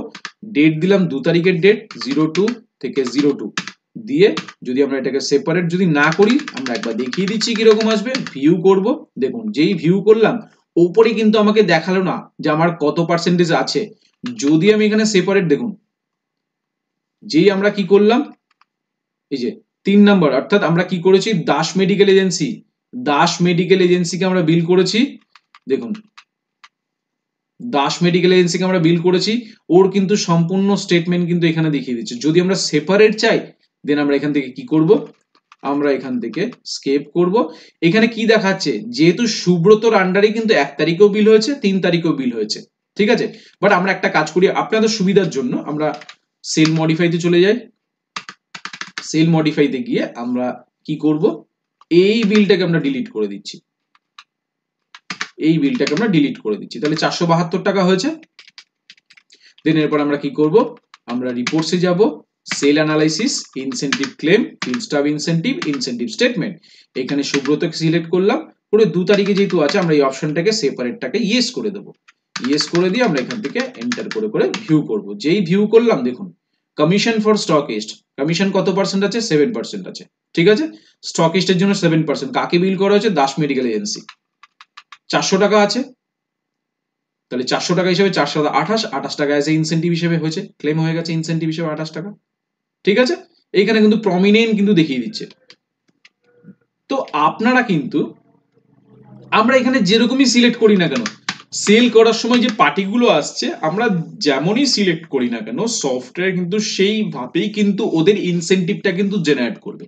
ডেট দিলাম 2 তারিখের ডেট, 02 থেকে 02 দিয়ে যদি আমরা এটাকে সেপারেট যদি না করি, আমরা একবার দেখিয়ে দিচ্ছি কিরকম আসবে। ভিউ করব, দেখুন যেই ভিউ করলাম উপরে কিন্তু আমাকে দেখালো না যে আমার কত পার্সেন্টেজ আছে। যদি আমি এখানে সেপারেট, দেখুন যেই আমরা কি করলাম, এই যে 3 নাম্বার, অর্থাৎ আমরা কি করেছি, Das medical agency, Das medical এজেন্সিকে আমরা বিল করেছি। দেখুন দাস মেডিকেল এজেন্সিকে আমরা বিল করেছি, ওর কিন্তু সম্পূর্ণ স্টেটমেন্ট কিন্তু এখানে দেখিয়ে দিচ্ছে। যদি আমরা সেপারেট চাই দেন আমরা এখান থেকে কি করব, আমরা এখান থেকে স্কেপ করব। এখানে কি দেখাচ্ছে, যেহেতু সুব্রতর আন্ডারে কিন্তু 1 তারিখেও বিল হয়েছে, 3 তারিখেও বিল হয়েছে, ঠিক আছে। বাট আমরা একটা কাজ করি আপনাদের সুবিধার জন্য, আমরা সেল মডিফাইতে চলে যাই। সেল মডিফাইতে গিয়ে আমরা কি করব, এই বিলটাকে আমরা ডিলিট করে দিচ্ছি, এই বিলটাকে আমরা ডিলিট করে দিচ্ছি। তাহলে 472 টাকা হয়েছে। দেন এরপর আমরা কি করব, আমরা রিপোর্টসে যাব, sale analysis, incentive claim, field staff incentive, incentive statement. এখানে সুব্রতকে সিলেক্ট করলাম করে 2 তারিখে যেহেতু আছে আমরা এই অপশনটাকে সেপারেটটাকে ইয়েস করে দেব। ইয়েস করে দিয়ে আমরা এখান থেকে এন্টার করে করে ভিউ করব। যেই ভিউ করলাম দেখুন কমিশন ফর স্টকিস্ট, কমিশন কত পার্সেন্ট আছে, 7% আছে, ঠিক আছে। স্টকিস্টের জন্য 7%, কাকে বিল করা হয়েছে, দাস মেডিকেল এজেন্সি। 400 টাকা আছে, তাহলে 400 টাকা হিসেবে 428 টাকা এসে ইনসেন্টিভ হিসেবে হয়েছে, ক্লেম হয়ে গেছে ইনসেন্টিভ হিসেবে 28 টাকা, ঠিক আছে। এইখানে কিন্তু প্রমিনেন্ট কিন্তু দেখিয়ে দিচ্ছে। তো আপনারা কিন্তু, আমরা এখানে যেরকমই সিলেক্ট করি না কেন, সেল করার সময় যে পার্টিগুলো আসছে আমরা যেমনই সিলেক্ট করি না কেন, সফটওয়্যার কিন্তু সেইভাবেই কিন্তু ওদের ইনসেন্টিভটা কিন্তু জেনারেট করবে।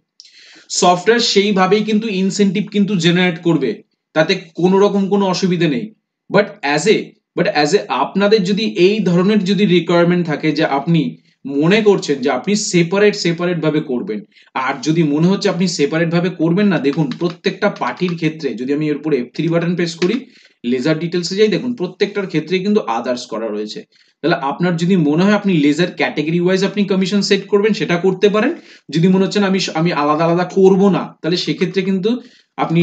সফটওয়্যার সেইভাবেই কিন্তু ইনসেন্টিভ কিন্তু জেনারেট করবে, তাতে কোনো রকম কোনো অসুবিধা নেই। বাট অ্যাজ এ আপনাদের যদি এই ধরনের যদি রিকোয়ারমেন্ট থাকে যে আপনি মনে করছেন যে আপনি সেপারেট ভাবে করবেন, আর যদি মনে হচ্ছে আপনি সেপারেট ভাবে করবেন না, দেখুন প্রত্যেকটা পার্টির ক্ষেত্রে যদি আমি এর উপরে F3 বাটন প্রেস করি, লেজার ডিটেলসে যাই, দেখুন প্রত্যেকটার ক্ষেত্রে কিন্তু আদার্স করা রয়েছে। তাহলে আপনার যদি মনে হয় আপনি লেজার ক্যাটাগরি ওয়াইজ আপনি কমিশন সেট করবেন, সেটা করতে পারেন। যদি মনে হচ্ছে আমি আলাদা আলাদা করব না, তাহলে সেক্ষেত্রে কিন্তু আপনি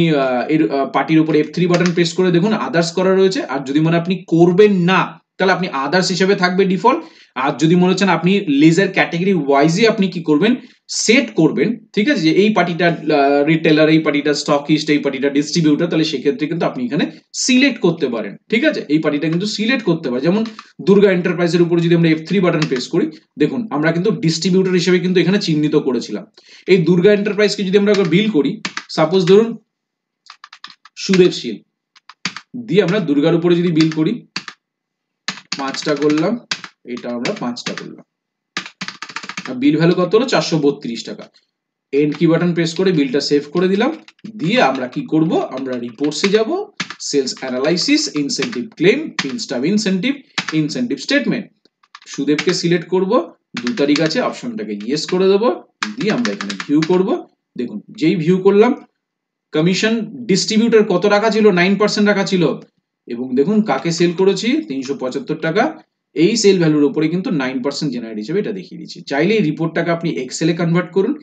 এর পার্টির উপর F3 বাটন প্রেস করে দেখুন আদার্স করা রয়েছে। আর যদি মনে আপনি করবেন না, তাহলে আপনি আদার্স হিসেবে থাকবে ডিফল্ট। আর যদি মনে হচ্ছেন আপনি লেজার ক্যাটাগরি ওয়াইজে আপনি কি করবেন, সেট করবেন, ঠিক আছে, যে এই পার্টিটা রিটেলার, এই পার্টিটা স্টকিস্ট, এই পার্টিটা ডিস্ট্রিবিউটর, তাহলে সেক্ষেত্রে কিন্তু আপনি এখানে সিলেক্ট করতে পারেন, ঠিক আছে। এই পার্টিটা কিন্তু সিলেক্ট করতে পারেন। যেমন দুর্গা এন্টারপ্রাইজের উপর যদি আমরা F3 বাটন প্রেস করি, দেখুন আমরা কিন্তু ডিস্ট্রিবিউটর হিসেবে কিন্তু এখানে চিহ্নিত করেছিলাম। এই দুর্গা এন্টারপ্রাইজকে যদি আমরা বিল করি, সাপোজ ধরুন সুদেব শীল দিয়ে আমরা দুর্গার উপরে যদি বিল করি, 5টা করলাম, এটা আমরা 5টা করলাম, বিল ভ্যালু কত হলো, 432 টাকা। এন্ড কি বাটন প্রেস করে বিলটা সেভ করে দিলাম। দিয়ে আমরা কি করব, আমরা রিপোর্টসে যাব, sales analysis, incentive claim, field staff incentive, incentive statement. সুদেবকে সিলেক্ট করব, 2 তারিখ আছে, অপশনটাকে ইয়েস করে দেব, দিয়ে আমরা এখানে ভিউ করব। দেখুন যেই ভিউ করলাম, কমিশন ডিস্ট্রিবিউটর কত টাকা ছিল, 9% রাখা ছিল, এবং দেখুন কাকে সেল করেছি, 375 টাকা। এই সেল ভ্যালুর উপরে কিন্তু 9% জেনারেট হিসেবে এটা দেখিয়ে দিচ্ছি। চাইলে এই রিপোর্টটাকে আপনি এক্সেলে কনভার্ট করুন,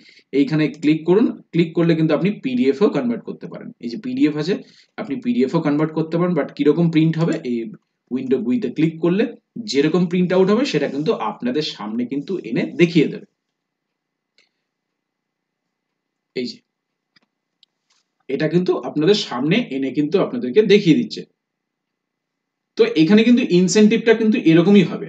এইখানে ক্লিক করুন, ক্লিক করলে কিন্তু আপনি পিডিএফ এও কনভার্ট করতে পারেন। এই যে পিডিএফ আছে, আপনি পিডিএফ ও কনভার্ট করতে পারেন। বাট কিরকম প্রিন্ট হবে, এই উইন্ডো গুইতে ক্লিক করলে যেরকম প্রিন্ট আউট হবে সেটা কিন্তু আপনাদের সামনে কিন্তু এনে দেখিয়ে দেবে। এই যে এটা কিন্তু আপনাদের সামনে এনে কিন্তু আপনাদেরকে দেখিয়ে দিচ্ছে। তো এখানে কিন্তু ইনসেনটিভটা কিন্তু এরকমই হবে,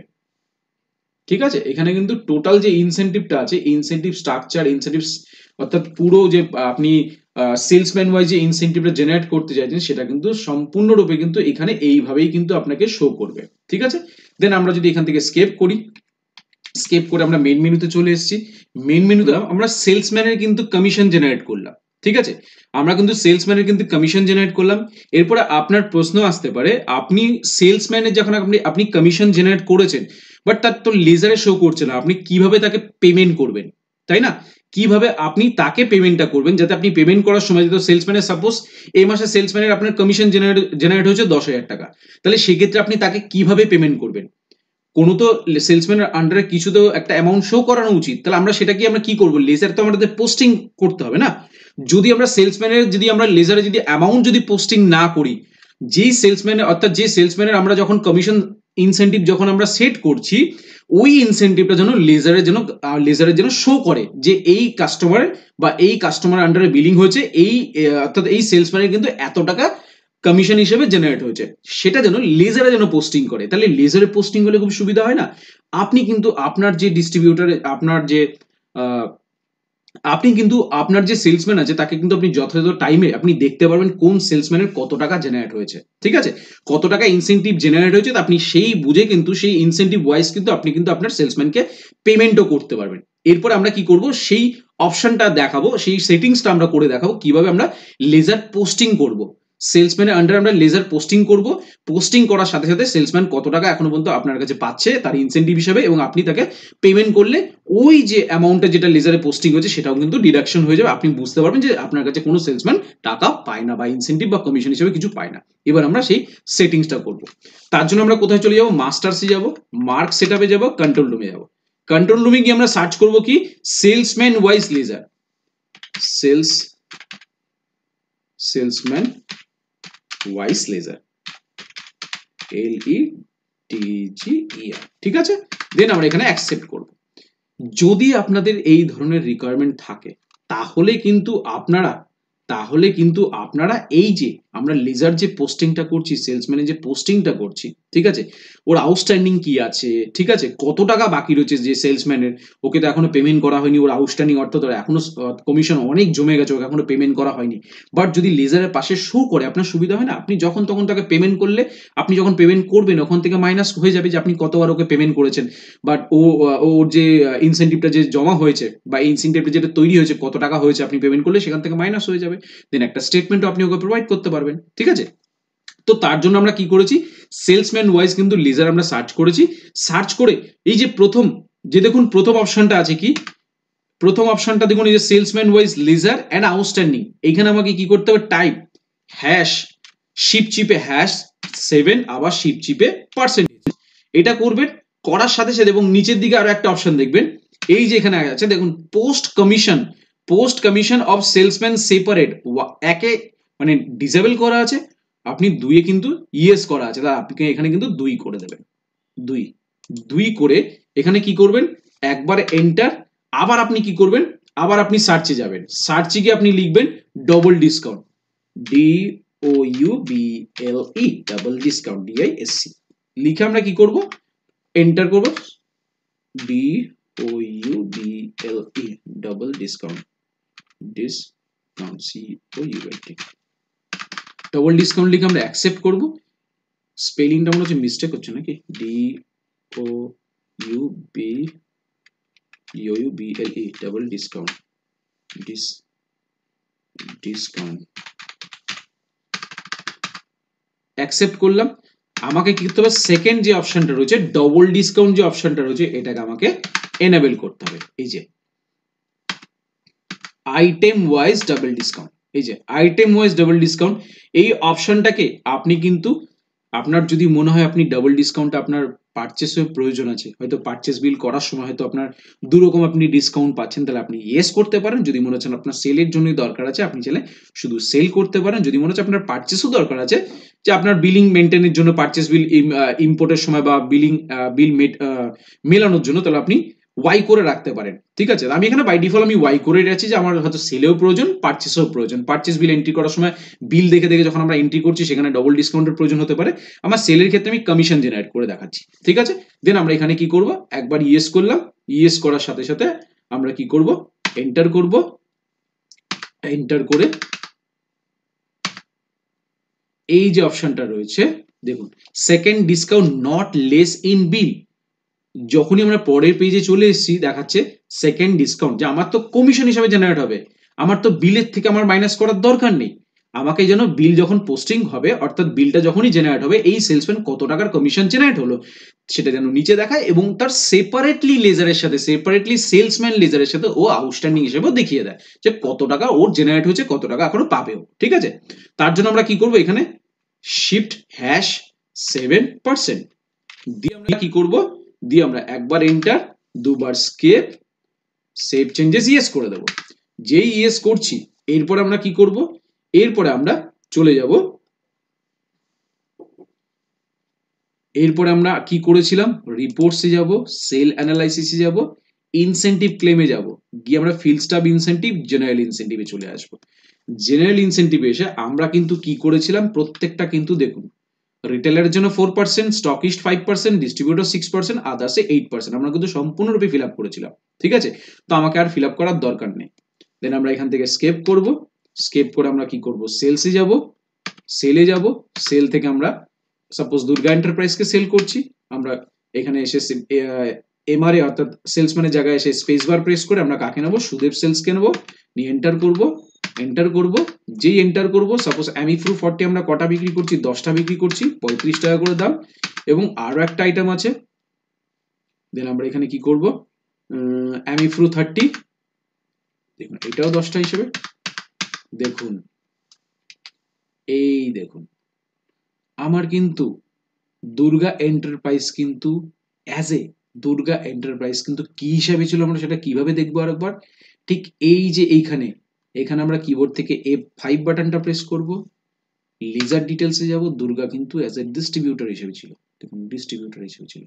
ঠিক আছে। এখানে কিন্তু টোটাল যে ইনসেনটিভটা আছে, ইনসেনটিভ স্ট্রাকচার, ইনসেনটিভ অর্থাৎ পুরো যে আপনি সেলসম্যান ওয়াইজ যে ইনসেনটিভটা জেনারেট করতে চাইছেন, সেটা কিন্তু সম্পূর্ণরূপে কিন্তু এখানে এইভাবেই কিন্তু আপনাকে শো করবে, ঠিক আছে। দেন আমরা যদি এখান থেকে স্কেপ করি, স্কেপ করে আমরা মেইন মেনুতে চলে এসেছি। মেইন মেনুতে আমরা সেলসম্যানের কিন্তু কমিশন জেনারেট করলাম, ঠিক আছে। আমরা কিন্তু সেলসম্যানের কিন্তু কমিশন জেনারেট করলাম। এরপরে আপনার প্রশ্ন আসতে পারে, আপনি সেলসম্যানের যখন আপনি কমিশন জেনারেট করেছেন, বাট তার তো লেজারে শো করছে না, আপনি কিভাবে তাকে পেমেন্ট করবেন, তাই না? কিভাবে আপনি তাকে পেমেন্টটা করবেন, যাতে আপনি পেমেন্ট করার সময়, যেহেতু সেলসম্যানের সাপোজ এই মাসে সেলসম্যানের আপনার কমিশন জেনারেট হয়েছে 10,000 টাকা, তাহলে সেক্ষেত্রে আপনি তাকে কিভাবে পেমেন্ট করবেন? কোনো তো সেলসম্যানের আন্ডারে কিছু তো একটা অ্যামাউন্ট শো করানো উচিত। তাহলে আমরা সেটা কি করবো, লেজার তো আমাদের পোস্টিং করতে হবে না। যদি আমরা সেলসম্যানের যদি আমরা লেজারে যদি অ্যামাউন্ট যদি পোস্টিং না করি, যেই সেলসম্যানের অর্থাৎ যে সেলসম্যানের আমরা যখন কমিশন ইনসেনটিভ যখন আমরা সেট করছি, ওই ইনসেনটিভটা যেন লেজারের যেন শো করে যে এই কাস্টমারের বা এই কাস্টমার আন্ডারে বিলিং হয়েছে, এই অর্থাৎ এই সেলসম্যানের কিন্তু এত টাকা কমিশন হিসেবে জেনারেট হয়েছে, সেটা যেন লেজারে যেন পোস্টিং করে। তাহলে লেজারে পোস্টিং হলে খুব সুবিধা হয় না? আপনি কিন্তু আপনার যে ডিস্ট্রিবিউটার, আপনার যে আপনি কিন্তু আপনার যে সেলসম্যান আছে তাকে কিন্তু আপনি যথাযথ টাইমে আপনি দেখতে পারবেন কোন সেলসম্যানের কত টাকা জেনারেট হয়েছে, ঠিক আছে, কত টাকা ইনসেনটিভ জেনারেট হয়েছে, তো আপনি সেই বুঝে কিন্তু সেই ইনসেনটিভ ওয়াইজ কিন্তু আপনি কিন্তু আপনার সেলসম্যানকে পেমেন্টও করতে পারবেন। এরপর আমরা কি করব, সেই অপশনটা দেখাবো, সেই সেটিংসটা আমরা করে দেখাবো কিভাবে আমরা লেজার পোস্টিং করব। সেলসম্যানের আন্ডারে আমরা লেজার পোস্টিং করব, পোস্টিং করার সাথে সাথে সেলসম্যান কত টাকা এখনো পর্যন্ত আপনার কাছে পাচ্ছে তার ইনসেনটিভ হিসেবে, এবং আপনি তাকে পেমেন্ট করলে ওই যে অ্যামাউন্টটা যেটা লেজারে পোস্টিং হয়েছে সেটাও কিন্তু ডিডাকশন হয়ে যাবে। আপনি বুঝতে পারবেন যে আপনার কাছে কোনো সেলসম্যান টাকা পায় না বা ইনসেনটিভ বা কমিশন হিসেবে কিছু পায় না। এবার আমরা সেই সেটিংসটা করব। তার জন্য আমরা কোথায় চলে যাব, মাস্টার্সে যাব, মার্ক সেটআপে যাব, কন্ট্রোল রুমে যাব। কন্ট্রোল রুমে গিয়ে আমরা সার্চ করব কি, salesman wise ledger, salesman wise ledger, LETGER, ঠিক আছে। দেন আমরা এখানে অ্যাকসেপ্ট করব। যদি আপনাদের এই ধরনের রিকোয়ারমেন্ট থাকে তাহলে কিন্তু আপনারা এই যে আমরা লেজার যে পোস্টিংটা করছি, সেলসম্যানের যে পোস্টিংটা করছি, ঠিক আছে, ওর আউটস্ট্যান্ডিং কি আছে, ঠিক আছে, কত টাকা বাকি রয়েছে যে সেলসম্যানের, ওকে তো এখনো পেমেন্ট করা হয়নি, ওর আউটস্ট্যান্ডিং অর্থাৎ ওর এখনো কমিশন অনেক জমে গেছে, ওকে এখনো পেমেন্ট করা হয়নি। বাট যদি লেজারের পাশে শো করে আপনার সুবিধা হয় না, আপনি যখন তখন তাকে পেমেন্ট করলে, আপনি যখন পেমেন্ট করবেন ওখান থেকে মাইনাস হয়ে যাবে যে আপনি কতবার ওকে পেমেন্ট করেছেন, বাট ওর যে ইনসেন্টিভটা যে জমা হয়েছে বা ইনসেন্টিভটা যেটা তৈরি হয়েছে কত টাকা হয়েছে আপনি পেমেন্ট করলে সেখান থেকে মাইনাস হয়ে যাবে। দেন একটা স্টেটমেন্টও আপনি ওকে প্রোভাইড করতে পারবেন, ঠিক আছে। তো তার জন্য আমরা কি করেছি, সেলসম্যান ওয়াইজ কিন্তু লেজার আমরা সার্চ করেছি। সার্চ করে এই যে দেখুন প্রথম অপশনটা আছে কি, প্রথম অপশনটা দেখুন এই যে salesman wise ledger and outstanding, এইখানে আমাকে কি করতে হবে, টাইপ হ্যাশ শিপ চিপে #7 আবার শিপ চিপে পার্সেন্টেজ, এটা করবেন। করার সাথে সাথে এবং নিচের দিকে আরো একটা অপশন দেখবেন, এই যে এখানে আছে দেখুন post commission of salesman separate, একে মানে ডিসেবল করা আছে, আপনি দুইয়ে কিন্তু ইয়েস করা আছে, তাহলে আপনি এখানে কিন্তু 2 করে দেবেন। 2 2 করে এখানে কি করবেন, একবার এন্টার, আবার আপনি কি করবেন, আবার আপনি সার্চে যাবেন, সার্চে গিয়ে আপনি লিখবেন double discount, DOUBLE, double discount, DISC লিখে আমরা কি করব, এন্টার করব, DOUBLE, double discount, COUNT, double discount লিখে আমরা অ্যাকসেপ্ট করব। স্পেলিংটা মনে হচ্ছে মিস্টেক হচ্ছে নাকি, DOUBLE, double discount, discount accept করলাম। আমাকে কি করতে হবে, সেকেন্ড যে অপশনটা রয়েছে ডবল ডিসকাউন্ট যে অপশনটা রয়েছে এটাকে আমাকে এনেবল করতে হবে। এই যে আইটেম ওয়াইজ ডাবল ডিসকাউন্ট, এই যে আইটেম ওয়াইজ ডাবল ডিসকাউন্ট, এই অপশনটাকে আপনি কিন্তু আপনার যদি মনে হয় আপনি ডাবল ডিসকাউন্ট আপনার পারচেসের প্রয়োজন আছে, হয়তো পারচেস বিল করার সময় হয়তো আপনার দুরকম আপনি ডিসকাউন্ট পাচ্ছেন, তাহলে আপনি ইয়েস করতে পারেন। যদি মনে হচ্ছেন আপনার সেলের জন্যই দরকার আছে আপনি চাইলে শুধু সেল করতে পারেন। যদি মনে হচ্ছে আপনার পারচেসও দরকার আছে, যে আপনার বিলিং মেনটেনের জন্য পারচেস বিল ইম্পোর্টের সময় বা বিল মেলানোর জন্য, তাহলে আপনি ওয়াই করে রাখতে পারেন, ঠিক আছে। আমি এখানে বাই ডিফল্ট আমি ওয়াই করে রাখছি, যে আমার হয়তো সেলেও প্রয়োজন পারচেসও প্রয়োজন, পারচেস বিল এন্ট্রি করার সময় বিল দেখে দেখে যখন আমরা এন্ট্রি করছি সেখানে ডবল ডিসকাউন্টের প্রয়োজন হতে পারে, আমার সেলের ক্ষেত্রে আমি কমিশন জেনারেট করে দেখাচ্ছি, ঠিক আছে। দেন আমরা এখানে কি করব, একবার ইয়েস করলাম, ইয়েস করার সাথে সাথে আমরা কি করব, এন্টার করব, এন্টার করে এই যে অপশনটা রয়েছে দেখুন, second discount not less in bill, যখনই আমরা পরের পেজে চলে এসেছি দেখাচ্ছে সেকেন্ড ডিসকাউন্ট, যে আমার তো কমিশন হিসেবে জেনারেট হবে, আমার তো বিলের থেকে আমার মাইনাস করার দরকার নেই, আমাকে যেন বিল যখন পোস্টিং হবে অর্থাৎ বিলটা যখনই জেনারেট হবে এই সেলসম্যান কত টাকার কমিশন জেনারেট হলো সেটা যেন নিচে দেখায়, এবং তার সেপারেটলি সেলসম্যান লেজারের সাথে ও আউটস্ট্যান্ডিং হিসেবেও দেখিয়ে দেয় যে কত টাকা ওর জেনারেট হয়েছে, কত টাকা এখনো পাবেও, ঠিক আছে। তার জন্য আমরা কি করব, এখানে শিফট #7% দিয়ে আমরা কি করব, দিয়ে আমরা একবার এন্টার, দুবার স্কেপ, সেভ চেঞ্জেস ইয়েস করে দেব। যেই ইয়েস করছি এরপর আমরা কি করব, এরপরে আমরা চলে যাব, এরপরে আমরা কি করেছিলাম, রিপোর্টসে যাব, সেল অ্যানালাইসিসে যাব, ইনসেনটিভ ক্লেমে যাব, গিয়ে আমরা ফিল্ড স্টাফ ইনসেনটিভ, জেনারেল ইনসেনটিভে চলে আসব। জেনারেল ইনসেনটিভে এসে আমরা কিন্তু কি করেছিলাম, প্রত্যেকটা কিন্তু দেখুন, রিটেলারের জন্য 4%, স্টকিস্ট 5%, ডিস্ট্রিবিউটর 6%, আদার্সে 8%, আমরা কিন্তু সম্পূর্ণরূপে ফিল আপ করেছিলাম, ঠিক আছে। তো আমাকে আর ফিল আপ করার দরকার নেই। দেন আমরা এখান থেকে স্কেপ করব, স্কেপ করে আমরা কি করব, সেলসে যাব, সেলে যাব, সেল থেকে আমরা সাপোজ দুর্গা এন্টারপ্রাইজকে সেল করছি, আমরা এখানে এসে এমআরএ অর্থাৎ সেলসম্যানের জায়গায় এসে স্পেস বার প্রেস করে আমরা কাকে নেবো, সুদেব সেলসকে নেবো, নিয়ে এন্টার করব, এন্টার করব, যেই এন্টার করব সাপোজ অ্যামিফ্রু 40 আমরা কটা বিক্রি করছি, 10টা বিক্রি করছি, 35 টাকা করে দাম। এবং আরো একটা আইটেম আছে, দেন আমরা এখানে কি করব, অ্যামিফ্রু 30, দেখুন এটাও 10টা হিসেবে, দেখুন এই দেখুন আমার কিন্তু দুর্গা এন্টারপ্রাইজ কিন্তু অ্যাজ এ দুর্গা এন্টারপ্রাইজ কিন্তু কি হিসাবে ছিল আমরা সেটা কিভাবে দেখবো আরেকবার, ঠিক এই যে এইখানে, এখানে আমরা কিবোর্ড থেকে F5 বাটনটা প্রেস করব, লিজার ডিটেলসে যাব, দুর্গা কিন্তু অ্যাজ এ ডিস্ট্রিবিউটর হিসেবে ছিল, দেখুন ডিস্ট্রিবিউটর হিসেবে ছিল।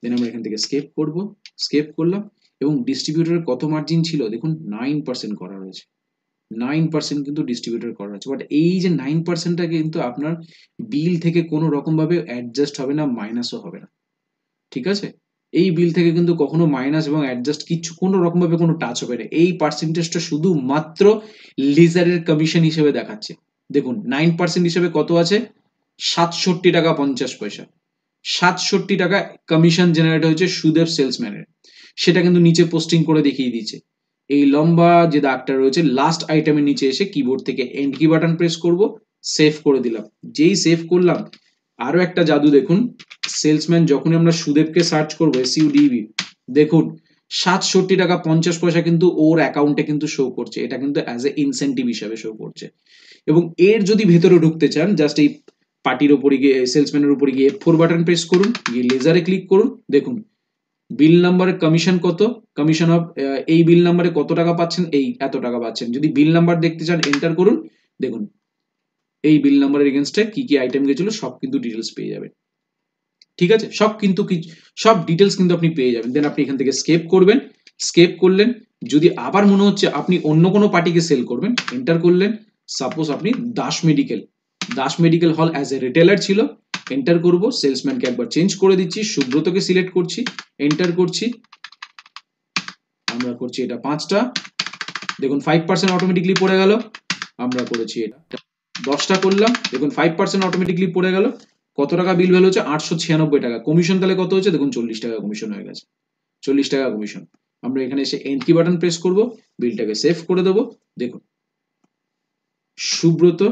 দেন আমরা এখান থেকে স্কেপ করব, স্কেপ করলাম, এবং ডিস্ট্রিবিউটরের কত মার্জিন ছিল দেখুন 9% করা রয়েছে, 9% কিন্তু ডিস্ট্রিবিউটর করা আছে, বাট এই যে 9%টা কিন্তু আপনার বিল থেকে কোনো রকম ভাবে অ্যাডজাস্ট হবে না, মাইনাসও হবে না, ঠিক আছে? এই বিল থেকে কিন্তু কখনো মাইনাস এবং অ্যাডজাস্ট কিছু কোনো রকম ভাবে কোনো টাচ হবে না, এই পার্সেন্টেজটা শুধুমাত্র লিজারের কমিশন হিসেবে দেখাচ্ছে। দেখুন 9% হিসেবে কত আছে, 67 টাকা 50 পয়সা, 67 টাকা কমিশন জেনারেট হয়েছে সুদেব সেলসম্যানের, সেটা কিন্তু নিচে পোস্টিং করে দেখিয়ে দিয়েছে। এই লম্বা যে দাগটা রয়েছে লাস্ট আইটেমের নিচে এসে কিবোর্ড থেকে এন্ড কি বাটন প্রেস করব, সেভ করে দিলাম, যেই সেভ করলাম আরো একটা জাদু দেখুন, সেলসম্যান যখনই আমরা সুদেবকে সার্চ করবো SUDEB, দেখুন 67 টাকা 50 পয়সা কিন্তু ওর অ্যাকাউন্টে কিন্তু শো করছে, এটা কিন্তু অ্যাজ এ ইনসেন্টিভ হিসাবে শো করছে। এবং এর যদি ভেতরে ঢুকতে চান জাস্ট এই পার্টির উপরে গিয়ে সেলসম্যানের উপরে গিয়ে F4 বাটন প্রেস করুন, গিয়ে লেজারে ক্লিক করুন, দেখুন বিল নাম্বারের কমিশন কত, কমিশন অফ এই বিল নাম্বারে কত টাকা পাচ্ছেন, এই এত টাকা পাচ্ছেন। যদি বিল নাম্বার দেখতে চান এন্টার করুন, দেখুন এই বিল নাম্বারের এগেইনস্টে কি কি আইটেম গেছিল সব কিন্তু ডিটেলস পেয়ে যাবেন, ঠিক আছে? সব কিন্তু সব ডিটেলস কিন্তু আপনি পেয়ে যাবেন। দেন আপনি এখান থেকে স্কেপ করবেন, স্কেপ করলেন, যদি আবার মনে হচ্ছে আপনি অন্য কোনো পার্টিকে সেল করবেন, এন্টার করলেন, সাপোজ আপনি Das medical, Das medical hall as a retailer ছিল, এন্টার করব, সেলসম্যানকে একবার চেঞ্জ করে দিচ্ছি, সুব্রতকে সিলেক্ট করছি, এন্টার করছি, আমরা করছি এটা 5টা, দেখুন 5% অটোমেটিকলি পড়ে গেল, আমরা করেছি এটা 10টা করলাম, দেখুন 5% অটোমেটিকলি পড়ে গেল, কত টাকা বিল ভ্যালু হচ্ছে 896 টাকা, কমিশন তাহলে কত হচ্ছে দেখুন 40 টাকা কমিশন হয়ে গেছে, 40 টাকা কমিশন। আমরা এখানে এসে এন্ড কি বাটন প্রেস করব, বিলটাকে সেভ করে দেবো, দেখুন সুব্রত,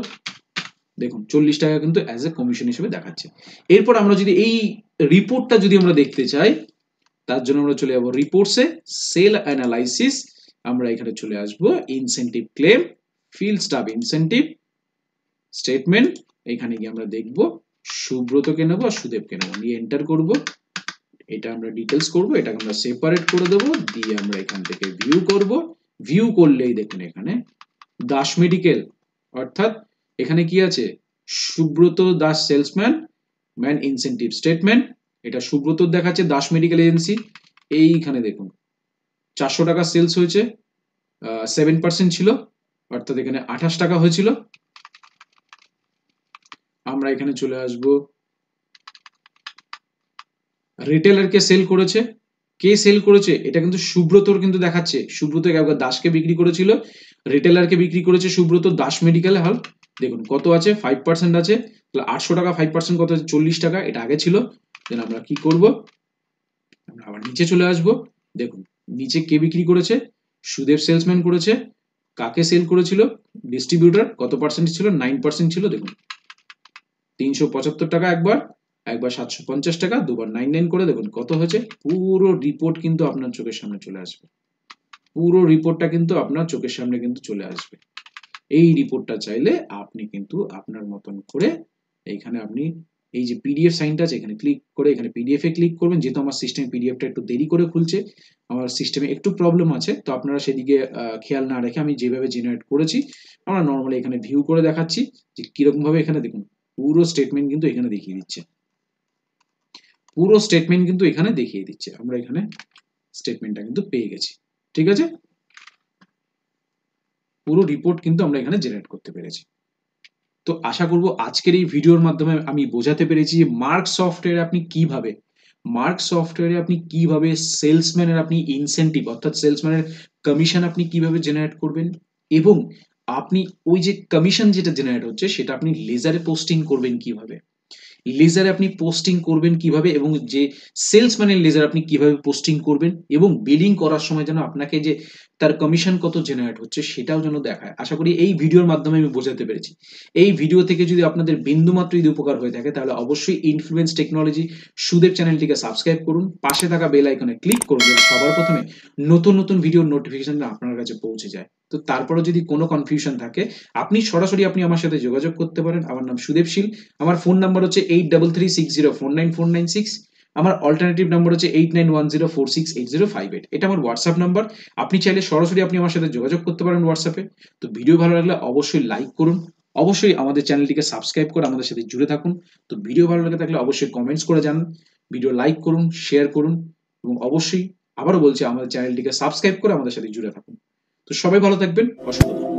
দেখুন 40 টাকা কিন্তু অ্যাজ এ কমিশন হিসেবে দেখাচ্ছে। এরপর আমরা যদি এই রিপোর্টটা যদি আমরা দেখতে চাই, তার জন্য আমরা চলে যাবো রিপোর্টসে, সেল অ্যানালাইসিস, আমরা এখানে চলে আসবো incentive claim, field staff incentive statement, এখানে গিয়ে আমরা দেখব সুব্রতকে নেবো আর সুদেবকে নেবো, নিয়ে এন্টার করব, এটা আমরা ডিটেলস করব, এটাকে আমরা সেপারেট করে দেবো, দিয়ে আমরা এখান থেকে ভিউ করব, ভিউ করলেই দেখুন এখানে দাস মেডিকেল, অর্থাৎ এখানে কি আছে, Subrata Das salesman man incentive statement, এটা সুব্রত দেখাচ্ছে দাস মেডিকেল এজেন্সি, এইখানে দেখুন 400 টাকা সেলস হয়েছে, 7% ছিল, অর্থাৎ এখানে 28 টাকা হয়েছিল। আমরা এখানে চলে আসব, রিটেলারকে সেল করেছে, কে সেল করেছে এটা কিন্তু সুব্রতর কিন্তু দেখাচ্ছে, সুব্রত একবার দাসকে বিক্রি করেছিল, রিটেলারকে বিক্রি করেছে সুব্রত দাস মেডিকেল হল, দেখুন কত আছে 5% আছে, তাহলে 800 টাকা 5% কত আছে 40 টাকা, এটা আগে ছিল। দেন আমরা কি করব, আমরা আবার নিচে চলে আসব, দেখুন নিচে কে বিক্রি করেছে, সুদেব সেলসম্যান করেছে, কাকে সেল করেছিল, ডিস্ট্রিবিউটর, কত পার্সেন্ট ছিল 9% ছিল, দেখুন 375 টাকা একবার, একবার 750 টাকা, দুবার 99 করে, দেখুন কত হয়েছে, পুরো রিপোর্ট কিন্তু আপনার চোখের সামনে চলে আসবে, পুরো রিপোর্টটা কিন্তু আপনার চোখের সামনে কিন্তু চলে আসবে। এই রিপোর্টটা চাইলে আপনি কিন্তু আপনার মতন করে এইখানে আপনি এই যে পিডিএফ সাইনটা আছে এখানে ক্লিক করে এখানে পিডিএফ এ ক্লিক করবেন, যেহেতু আমার সিস্টেমে পিডিএফটা একটু দেরি করে খুলছে, আমার সিস্টেমে একটু প্রবলেম আছে, তো আপনারা সেদিকে খেয়াল না রেখে আমি যেভাবে জেনারেট করেছি আমরা নর্মালি এখানে ভিউ করে দেখাচ্ছি যে কিরকম ভাবে, এখানে দেখুন পুরো স্টেটমেন্ট কিন্তু এখানে দেখিয়ে দিচ্ছে, পুরো স্টেটমেন্ট কিন্তু এখানে দেখিয়ে দিচ্ছে, আমরা এখানে স্টেটমেন্টটা কিন্তু পেয়ে গেছি, ঠিক আছে? পুরো রিপোর্ট কিন্তু আমরা এখানে জেনারেট করতে পেরেছি। তো আশা করব আজকের এই ভিডিওর মাধ্যমে আমি বোঝাতে পেরেছি যে মার্ক সফটওয়্যারে আপনি কিভাবে সেলসম্যানের আপনি ইনসেন্টিভ অর্থাৎ সেলসম্যানের কমিশন আপনি কিভাবে জেনারেট করবেন, এবং আপনি ওই যে কমিশন যেটা জেনারেট হচ্ছে সেটা আপনি লেজারে পোস্টিং করবেন কিভাবে, লেজারে আপনি পোস্টিং করবেন কিভাবে, এবং যে সেলসম্যানের লেজার আপনি কিভাবে পোস্টিং করবেন, এবং বিলিং করার সময় যেন আপনাকে যে তার কমিশন কত জেনারেট হচ্ছে সেটাও যেন দেখায়। আশা করি এই ভিডিওর মাধ্যমে আমি বোঝাতে পেরেছি। এই ভিডিও থেকে যদি আপনাদের বিন্দুমাত্র যদি উপকার হয়ে থাকে তাহলে অবশ্যই ইনফ্লুয়েন্স টেকনোলজি সুদেব চ্যানেলটিকে সাবস্ক্রাইব করুন, পাশে থাকা বেল আইকনে ক্লিক করুন যাতে সবার প্রথমে নতুন নতুন ভিডিওর নোটিফিকেশন আপনার কাছে পৌঁছে যায়। তো তারপরে যদি কোনো কনফিউশন থাকে আপনি সরাসরি আমার সাথে যোগাযোগ করতে পারেন। আমার নাম সুদেব শীল। আমার ফোন নাম্বার হচ্ছে 8336049496। আমার অল্টারনেটিভ নাম্বার হচ্ছে 8910468058। এটা আমার হোয়াটসঅ্যাপ নাম্বার। আপনি চাইলে সরাসরি আমার সাথে যোগাযোগ করতে পারেন হোয়াটসঅ্যাপে। তো ভিডিও ভালো লাগলে অবশ্যই লাইক করুন, অবশ্যই আমাদের চ্যানেলটিকে সাবস্ক্রাইব করে আমাদের সাথে জুড়ে থাকুন। তো ভিডিও ভালো লাগে থাকলে অবশ্যই কমেন্টস করে জানান, ভিডিও লাইক করুন, শেয়ার করুন, এবং অবশ্যই আবারও বলছি আমাদের চ্যানেলটিকে সাবস্ক্রাইব করে আমাদের সাথে জুড়ে থাকুন। তো সবাই ভালো থাকবেন, অসংখ্য ধন্যবাদ।